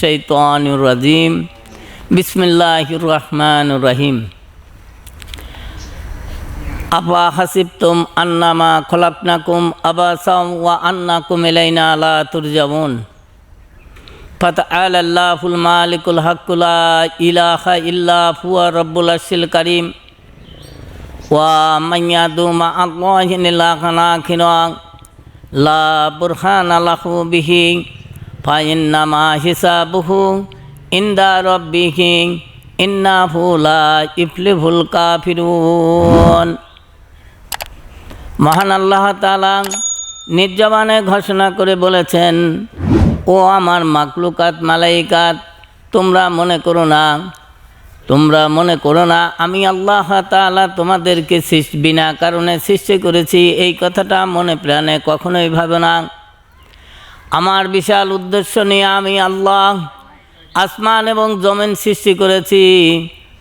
মিনাশ-শাইতানির রাজিম। বিসমিল্লাহির রহমানির রহিম। আফা হাসিবতুম আন্নামা খলাকনাকুম আবাসাম ওয়া আন্নাকুম ইলাইনা লা তুরজাউন। ফাতাআলাল্লাহুল মালিকুল হাক্কু লা ইলাহা ইল্লা হুয়া রাব্বুল আরশিল কারীম। ওয়া মান ইয়াদু মা'আল্লাহি ইলাহান আখিরা লা বুরহানা লাহু বিহি ফাইন্নামা হিসাবুহু ইনদা রাব্বিহি ইন্নাহু লা ইফলিহুল কাফিরুন। মহান আল্লাহ তাআলা নিজ জবানে ঘোষণা করে বলেছেন, ও আমার মাখলুকাত মালাইকাত, তোমরা মনে করো না আমি আল্লাহ তাআলা তোমাদেরকে বিনা কারণে সৃষ্টি করেছি। এই কথাটা মনে প্রাণে কখনোই ভাবে না। আমার বিশাল উদ্দেশ্য নিয়ে আমি আল্লাহ আসমান এবং জমিন সৃষ্টি করেছি।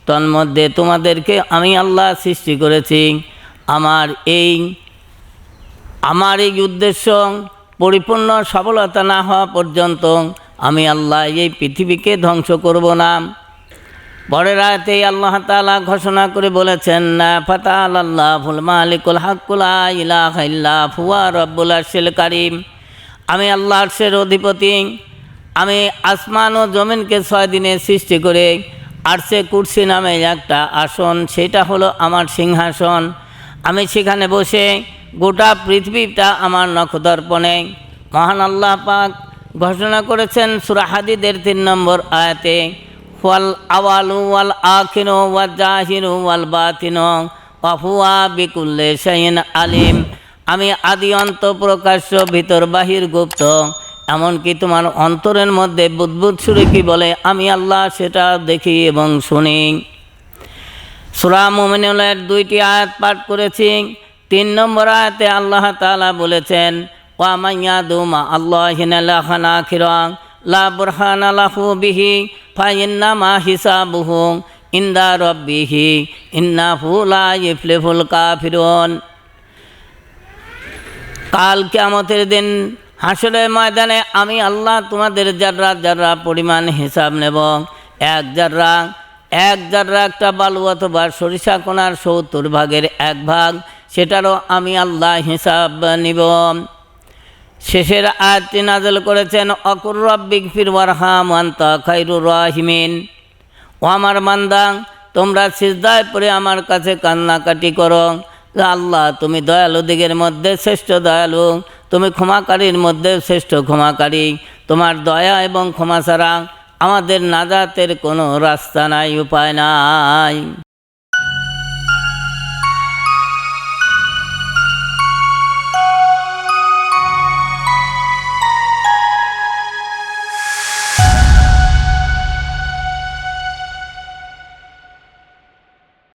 তন্মধ্যে তোমাদেরকে আমি আল্লাহ সৃষ্টি করেছি। আমার এই উদ্দেশ্য পরিপূর্ণ সফলতা না হওয়া পর্যন্ত আমি আল্লাহ এই পৃথিবীকে ধ্বংস করব না। পরের আয়াতে আল্লাহ তাআলা ঘোষণা করে বলেছেন, ফাতাআলাল্লাহুল মালিকুল হাক্কু লা ইলাহা ইল্লা হুয়া রাব্বুল আরশিল কারীম। আমি আল্লাহ আরশের অধিপতি। আমি আসমান ও জমিনকে 6 দিনে সৃষ্টি করে আরশে কুরসি নামে একটা আসন, সেটা হলো আমার সিংহাসন। আমি সেখানে বসে গোটা পৃথিবীটা আমার নখদর্পণে। মহান আল্লাহ পাক ঘোষণা করেছেন সূরা হাদীদের 3 নম্বর আয়াতে, ওয়াল আওয়ালু ওয়াল আখিরু ওয়াল জাহিরু ওয়াল বাতিনু ওয়া হুয়া বিকুল্লি শাইইন আলিম। আমি আদি অন্ত, প্রকাশ্য, ভিতর বাহির, গুপ্ত, এমনকি তোমার অন্তরের মধ্যে বুদবুদ সুরে কি বলে আমি আল্লাহ সেটা দেখি এবং শুনি। সূরা মুমিনুনের 2টি আয়াত পাঠ করেছি। 3 নম্বর আয়াতে আল্লাহ তাআলা বলেছেন, ওয়া মান ইয়াদু মা'আল্লাহি ইলাহান আখিরা লা বুরহানা লাহু বিহি ফাইন্নামা হিসাবুহু ইনদা রাব্বিহি ইন্নাহু লা ইফলিহুল কাফিরুন। কাল কিয়ামতের দিন হাসরের ময়দানে আমি আল্লাহ তোমাদের যার্রা যার্রা পরিমাণ হিসাব নেব। এক জাররা একটা বালু অথবা সরিষা কোনার 70 ভাগের 1 ভাগ, সেটারও আমি আল্লাহ হিসাব নিব। শেষের আয়াতটি নাযিল করেছেন, অকুর রাব্বিগফির ওয়ারহাম আনতা খায়রুর রাহিমিন। ও আমার বান্দা, তোমরা সিজদায় পড়ে আমার কাছে কান্নাকাটি করো। আল্লাহ, তুমি দয়ালু দিগের মধ্যে শ্রেষ্ঠ দয়ালু, তুমি ক্ষমাকারীর মধ্যে শ্রেষ্ঠ ক্ষমাকারী। তোমার দয়া এবং ক্ষমা ছাড়া আমাদের নাজাতের কোনো রাস্তা নাই, উপায় নাই।